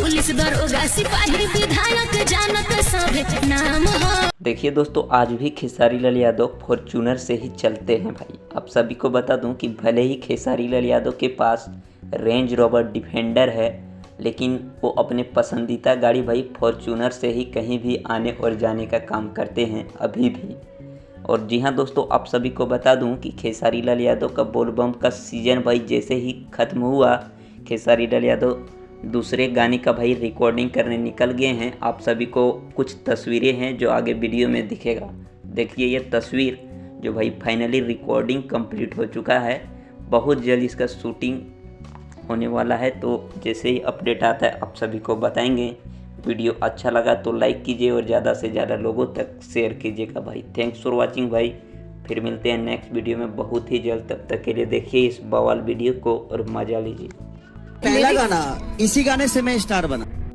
Police दरोगा सिपाही विधायक जानत सब नाम हो। देखिए दोस्तों, आज भी खेसारी लाल यादव फॉर्च्यूनर से ही चलते हैं भाई। आप सभी को बता दूं कि भले ही खेसारी लाल यादव के पास रेंज रोवर डिफेंडर है, लेकिन वो अपने पसंदीदा गाड़ी भाई फॉर्च्यूनर से ही कहीं भी आने और जाने का काम करते हैं अभी भी। और जी हाँ दोस्तों, आप सभी को बता दूं कि खेसारी लाल यादव का बोलबम का सीज़न भाई जैसे ही ख़त्म हुआ, खेसारी लाल यादव दूसरे गाने का भाई रिकॉर्डिंग करने निकल गए हैं। आप सभी को कुछ तस्वीरें हैं जो आगे वीडियो में दिखेगा। देखिए ये तस्वीर जो भाई फाइनली रिकॉर्डिंग कंप्लीट हो चुका है। बहुत जल्द इसका शूटिंग होने वाला है, तो जैसे ही अपडेट आता है आप सभी को बताएंगे। वीडियो अच्छा लगा तो लाइक कीजिए और ज़्यादा से ज़्यादा लोगों तक शेयर कीजिएगा भाई। थैंक्स फॉर वाचिंग भाई। फिर मिलते हैं नेक्स्ट वीडियो में बहुत ही जल्द। तब तक के लिए देखिए इस बवाल वीडियो को और मजा लीजिए। पहला गाना, इसी गाने से मैं स्टार बना।